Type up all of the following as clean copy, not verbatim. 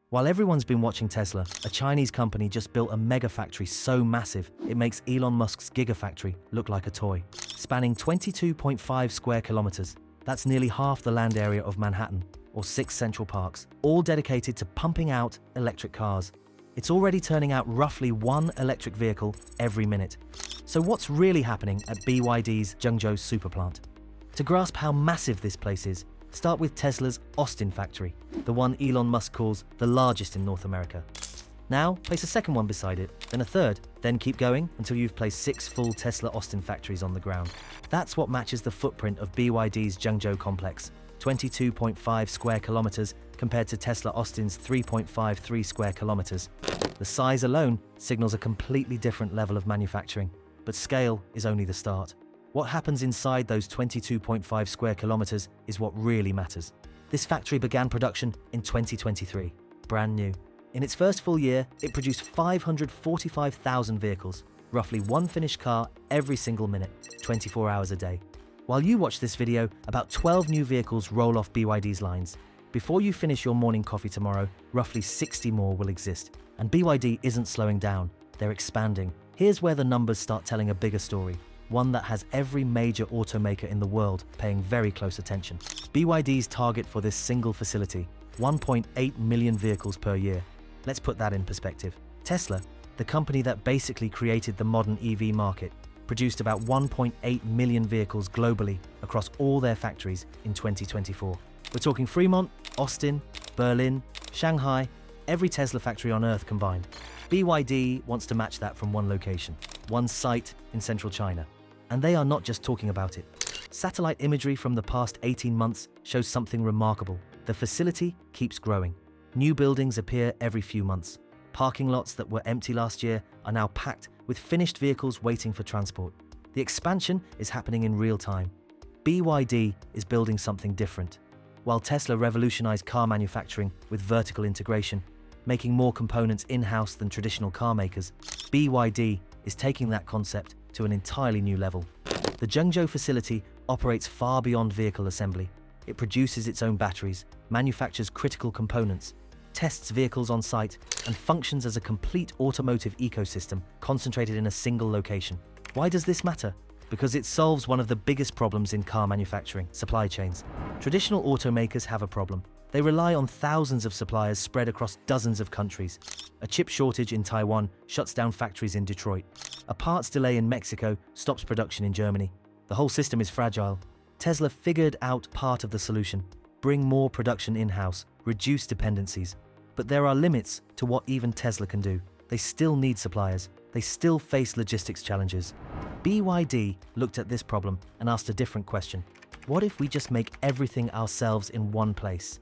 While everyone's been watching Tesla, a Chinese company just built a megafactory so massive it makes Elon Musk's Gigafactory look like a toy. Spanning 22.5 square kilometers, that's nearly half the land area of Manhattan, or 6 Central Parks, all dedicated to pumping out electric cars. It's already turning out roughly 1 electric vehicle every minute. So what's really happening at BYD's Zhengzhou superplant? To grasp how massive this place is, start with Tesla's Austin factory, the one Elon Musk calls the largest in North America. Now, place a second one beside it, then a third, then keep going until you've placed 6 full Tesla Austin factories on the ground. That's what matches the footprint of BYD's Zhengzhou complex, 22.5 square kilometers compared to Tesla Austin's 3.53 square kilometers. The size alone signals a completely different level of manufacturing, but scale is only the start. What happens inside those 22.5 square kilometers is what really matters. This factory began production in 2023, brand new. In its first full year, it produced 545,000 vehicles, roughly 1 finished car every single minute, 24 hours a day. While you watch this video, about 12 new vehicles roll off BYD's lines. Before you finish your morning coffee tomorrow, roughly 60 more will exist. And BYD isn't slowing down, they're expanding. Here's where the numbers start telling a bigger story, one that has every major automaker in the world paying very close attention. BYD's target for this single facility, 1.8 million vehicles per year. Let's put that in perspective. Tesla, the company that basically created the modern EV market, produced about 1.8 million vehicles globally across all their factories in 2024. We're talking Fremont, Austin, Berlin, Shanghai, every Tesla factory on Earth combined. BYD wants to match that from one location, one site in central China. And they are not just talking about it. Satellite imagery from the past 18 months shows something remarkable. The facility keeps growing. New buildings appear every few months. Parking lots that were empty last year are now packed with finished vehicles waiting for transport. The expansion is happening in real time. BYD is building something different. While Tesla revolutionized car manufacturing with vertical integration, making more components in-house than traditional car makers, BYD is taking that concept to an entirely new level. The Zhengzhou facility operates far beyond vehicle assembly. It produces its own batteries, manufactures critical components, tests vehicles on site, and functions as a complete automotive ecosystem concentrated in a single location. Why does this matter? Because it solves one of the biggest problems in car manufacturing, supply chains. Traditional automakers have a problem. They rely on thousands of suppliers spread across dozens of countries. A chip shortage in Taiwan shuts down factories in Detroit. A parts delay in Mexico stops production in Germany. The whole system is fragile. Tesla figured out part of the solution: bring more production in-house, reduce dependencies. But there are limits to what even Tesla can do. They still need suppliers. They still face logistics challenges. BYD looked at this problem and asked a different question. What if we just make everything ourselves in one place?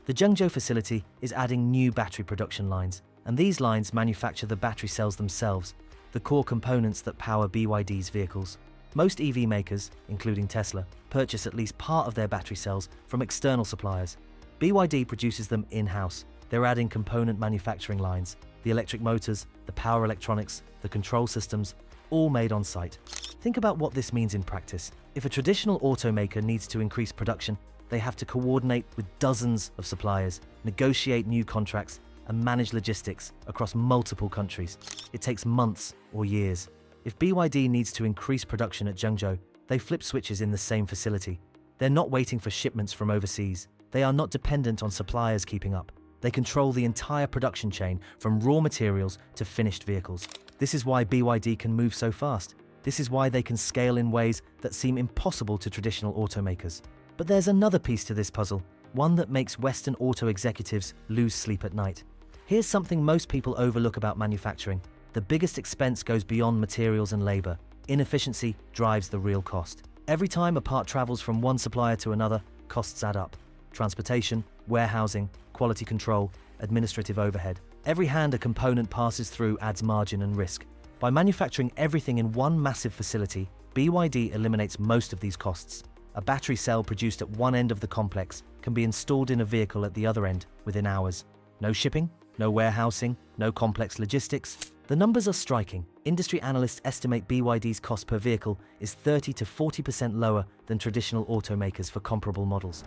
The Zhengzhou facility is adding new battery production lines, and these lines manufacture the battery cells themselves, the core components that power BYD's vehicles. Most EV makers, including Tesla, purchase at least part of their battery cells from external suppliers. BYD produces them in-house. They're adding component manufacturing lines, the electric motors, the power electronics, the control systems, all made on site. Think about what this means in practice. If a traditional automaker needs to increase production, they have to coordinate with dozens of suppliers, negotiate new contracts, and manage logistics across multiple countries. It takes months or years. If BYD needs to increase production at Zhengzhou, they flip switches in the same facility. They're not waiting for shipments from overseas. They are not dependent on suppliers keeping up. They control the entire production chain from raw materials to finished vehicles. This is why BYD can move so fast. This is why they can scale in ways that seem impossible to traditional automakers. But there's another piece to this puzzle, one that makes Western auto executives lose sleep at night. Here's something most people overlook about manufacturing. The biggest expense goes beyond materials and labor. Inefficiency drives the real cost. Every time a part travels from one supplier to another, costs add up. Transportation, warehousing, quality control, administrative overhead. Every hand a component passes through adds margin and risk. By manufacturing everything in one massive facility, BYD eliminates most of these costs. A battery cell produced at one end of the complex can be installed in a vehicle at the other end within hours. No shipping, no warehousing, no complex logistics. The numbers are striking. Industry analysts estimate BYD's cost per vehicle is 30 to 40% lower than traditional automakers for comparable models.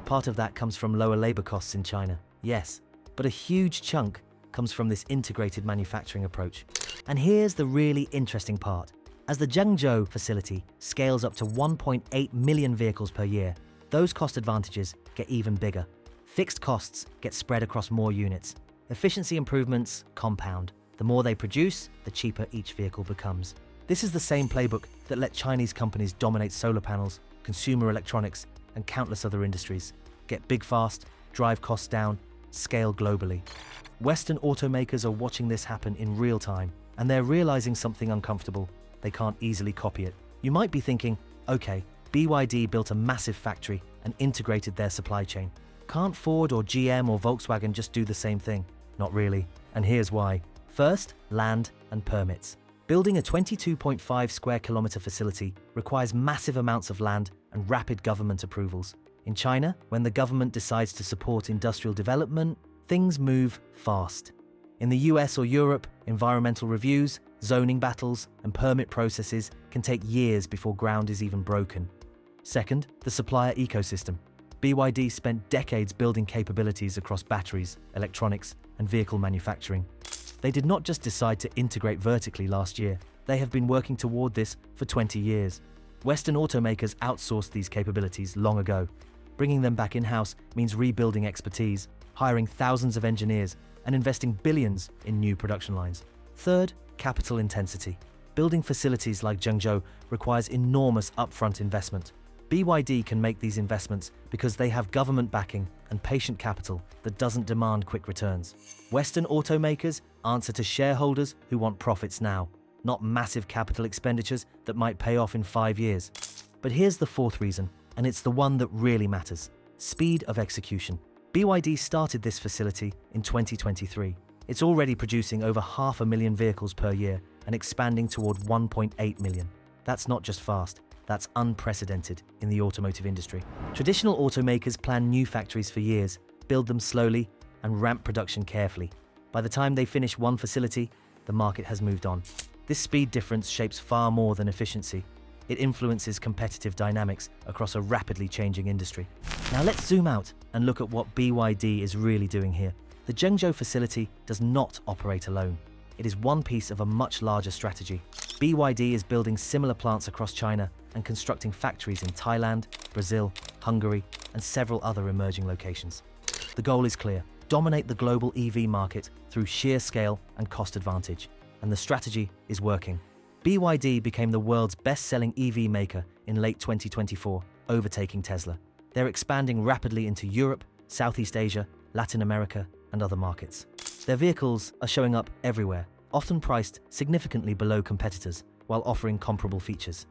Part of that comes from lower labor costs in China, yes, but a huge chunk comes from this integrated manufacturing approach. And here's the really interesting part. As the Zhengzhou facility scales up to 1.8 million vehicles per year, those cost advantages get even bigger. Fixed costs get spread across more units. Efficiency improvements compound. The more they produce, the cheaper each vehicle becomes. This is the same playbook that let Chinese companies dominate solar panels, consumer electronics, and countless other industries. Get big fast, drive costs down, scale globally. Western automakers are watching this happen in real time, and they're realizing something uncomfortable. They can't easily copy it. You might be thinking, okay, BYD built a massive factory and integrated their supply chain. Can't Ford or GM or Volkswagen just do the same thing? Not really, and here's why. First, land and permits. Building a 22.5 square kilometer facility requires massive amounts of land and rapid government approvals. In China, when the government decides to support industrial development, things move fast. In the US or Europe, environmental reviews, zoning battles, and permit processes can take years before ground is even broken. Second, the supplier ecosystem. BYD spent decades building capabilities across batteries, electronics, and vehicle manufacturing. They did not just decide to integrate vertically last year. They have been working toward this for 20 years. Western automakers outsourced these capabilities long ago. Bringing them back in-house means rebuilding expertise, hiring thousands of engineers, and investing billions in new production lines. Third, capital intensity. Building facilities like Zhengzhou requires enormous upfront investment. BYD can make these investments because they have government backing and patient capital that doesn't demand quick returns. Western automakers answer to shareholders who want profits now, not massive capital expenditures that might pay off in 5 years. But here's the fourth reason, and it's the one that really matters: speed of execution. BYD started this facility in 2023. It's already producing over 500,000 vehicles per year and expanding toward 1.8 million. That's not just fast, that's unprecedented in the automotive industry. Traditional automakers plan new factories for years, build them slowly, and ramp production carefully. By the time they finish one facility, the market has moved on. This speed difference shapes far more than efficiency. It influences competitive dynamics across a rapidly changing industry. Now let's zoom out and look at what BYD is really doing here. The Zhengzhou facility does not operate alone. It is one piece of a much larger strategy. BYD is building similar plants across China and constructing factories in Thailand, Brazil, Hungary, and several other emerging locations. The goal is clear: dominate the global EV market through sheer scale and cost advantage. And the strategy is working. BYD became the world's best-selling EV maker in late 2024, overtaking Tesla. They're expanding rapidly into Europe, Southeast Asia, Latin America, and other markets. Their vehicles are showing up everywhere, often priced significantly below competitors, while offering comparable features.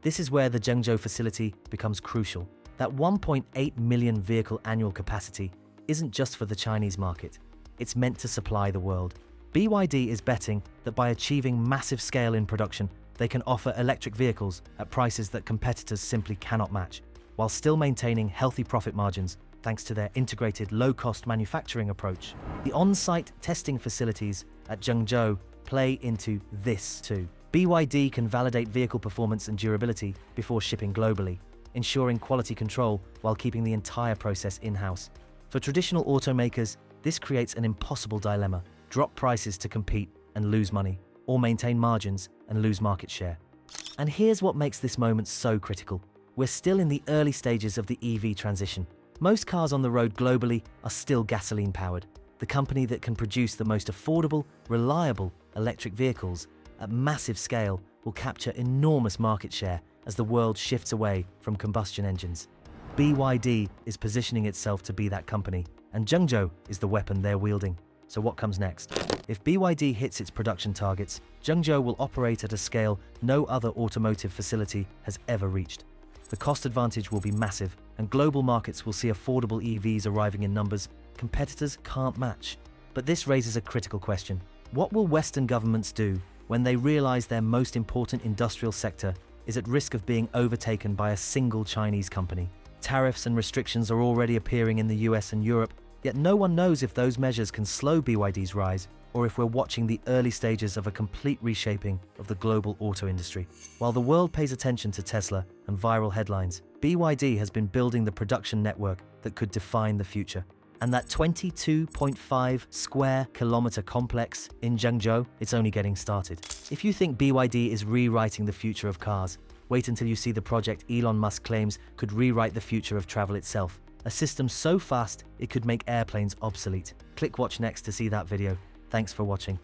This is where the Zhengzhou facility becomes crucial. That 1.8 million vehicle annual capacity isn't just for the Chinese market. It's meant to supply the world. BYD is betting that by achieving massive scale in production, they can offer electric vehicles at prices that competitors simply cannot match, while still maintaining healthy profit margins thanks to their integrated low-cost manufacturing approach. The on-site testing facilities at Zhengzhou play into this too. BYD can validate vehicle performance and durability before shipping globally, ensuring quality control while keeping the entire process in-house. For traditional automakers, this creates an impossible dilemma: drop prices to compete and lose money, or maintain margins and lose market share. And here's what makes this moment so critical. We're still in the early stages of the EV transition. Most cars on the road globally are still gasoline-powered. The company that can produce the most affordable, reliable electric vehicles at massive scale will capture enormous market share as the world shifts away from combustion engines. BYD is positioning itself to be that company, and Zhengzhou is the weapon they're wielding. So what comes next? If BYD hits its production targets, Zhengzhou will operate at a scale no other automotive facility has ever reached. The cost advantage will be massive, and global markets will see affordable EVs arriving in numbers competitors can't match. But this raises a critical question. What will Western governments do when they realize their most important industrial sector is at risk of being overtaken by a single Chinese company? Tariffs and restrictions are already appearing in the US and Europe, yet no one knows if those measures can slow BYD's rise or if we're watching the early stages of a complete reshaping of the global auto industry. While the world pays attention to Tesla and viral headlines, BYD has been building the production network that could define the future. And that 22.5 square kilometer complex in Zhengzhou, it's only getting started. If you think BYD is rewriting the future of cars, wait until you see the project Elon Musk claims could rewrite the future of travel itself. A system so fast it could make airplanes obsolete. Click watch next to see that video. Thanks for watching.